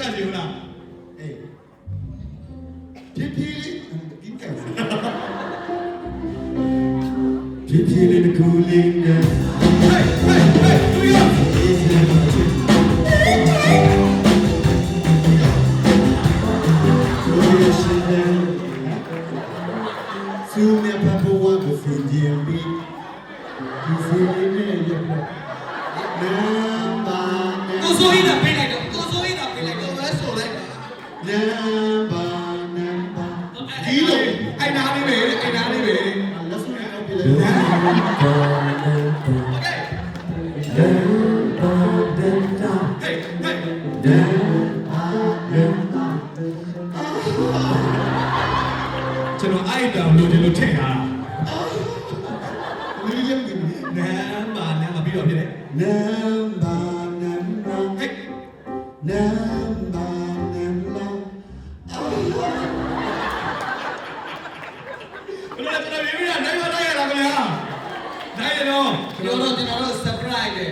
တာချင်ဘူးလားအေးဖြည်းဖြည်းလေးဒီကဲဖြည်းဖြည်းလေးကိုလေးနဲ့ဟေးဟေးဟေးသူရသူနဲ့ဘာဘဝကိုစင်ကြင်ပြီးဒီစင်နဲ့ရပါနမ်ဘာကိုဆိုရင်ပေးလိုက်တော့ကိုဆိုရင်ပေးလိုက်တော့လဲဆိုလိုက်နမ်ဘာဒီလိုအိုင်နာလေးပဲအိုင်နာလေးပဲလက်စွပ်နဲ့ပေးလိုက်ကျွန်တော်အိုက်တောင်လို့ဒီလိုထည့်ထားလူကြီးကနမ်ဘာပြီးတော့ဖြစ်တယ်နမ်ဘာဟဲ့နမ်ဘာဘယ်လိုလဲကျွန်တော်ပြည်ရနိုင်မနိုင်ရလားခင်ဗျာနိုင်ရတော့ကျွန်တော် surprise တယ်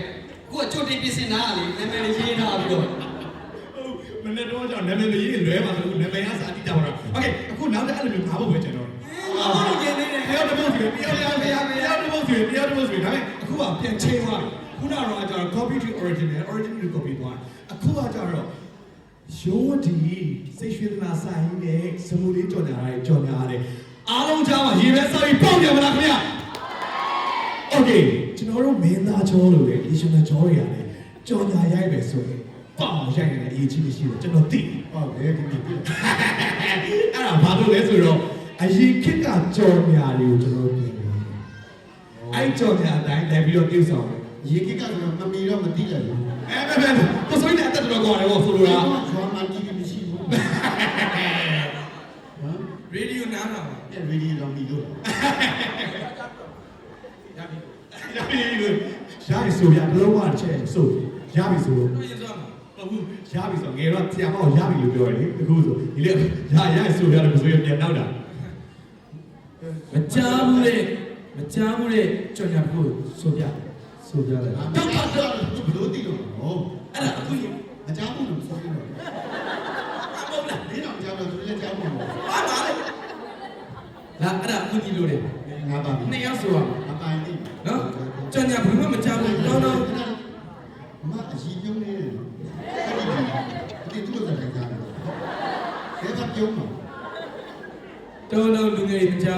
ကိုကကြိုတင်ပြင်ဆင်တာလေနာမည်လေးရေးထားပြီးတော့မနေ့တော့ကျွန်တော်နာမည်မရေးလွဲပါဘူးနာမည်ကစာတိတာပါတော့โอเคအခုနောက်တစ်အဲ့လိုမျိုးငါ့ဘုတ်ပဲကျွန်တော်ဘာလို့ကျင်းနေလဲတယောက်တစ်ပုတ်စီတယောက်တစ်ပုတ်စီဒါပေမဲ့အခုကပြန်ချိန်သွားပြီခုနကတော့ကျွန်တော် copy to original to copy သွားအခုကကျတော့ရိုးဒီစိတ်ရွှေသနာဆိုင်နဲ့စမူလေးကြော်ညာရတယ်အားလုံးကြားမှာရေပဲစောက်ပြီးပေါက်ပြန်မလားခင်ဗျာโอเคကျွန်တော်တို့မင်းသားချောလို့လေဒီရှင်သားချောတွေရတယ်ကြော်ညာရိုက်ပဲဆိုရင်ပေါက်ရိုက်နေတဲ့အရေးကြီးမရှိဘူးကျွန်တော်သိဟုတ်တယ်ဒီအဲ့ဒါဘာလို့လဲဆိုတော့အရင်ခေတ်ကကြော်ညာတွေကိုကျွန်တော်ပြင်တယ်အဲ့ကြော်ညာအတိုင်းလည်းပြီးတော့ပြုဆောင်တယ်ရေခေတ်ကဆိုတော့မမီတော့မသိလိုက်ဘူးကိုဆိုရင်အတက်တော်ကွာတယ်ဟောဆိုလိုတာကျွမ်းမှတီးပြီးမရှိဘူးရေဒီယိုနားတာပါရေဒီယိုတော့မီလို့ရပြီဆိုရဘလုံးဝတစ်ချက်ဆိုရပြီဆိုတော့ရသွားမှာဟုတ်ရပြီဆိုငယ်တော့ဆရာမကရပြီလို့ပြောတယ်လေအခုဆိုဒီလေရဆိုရတယ်ဆိုရင်ပြန်နောက်တာမကြားဘူးလေကြော်ညာဖို့ဆိုပြတယ်တော့ဘလို့တိလို့ဟောအဲ့ဒါအခုမကြားဘူးလို့ဆိုနေတော့ဟုတ်လားဒီတော့ကြားတော့သူလည်းကြားမှာဟာပါလေလာအဲ့ဒါအခုကြည့်လို့လေငါပါပြီနှစ်ယောက်ဆိုတော့အပိုင်းတိနော်ကြော်ညာဘယ်မှမကြားဘူးတော့မအရှိပြုံးနေတယ်ဒီသူ့လိုတိုင်းကြားတယ်ဘယ်ကပြုံးမှာတော်လူငယ်မကြား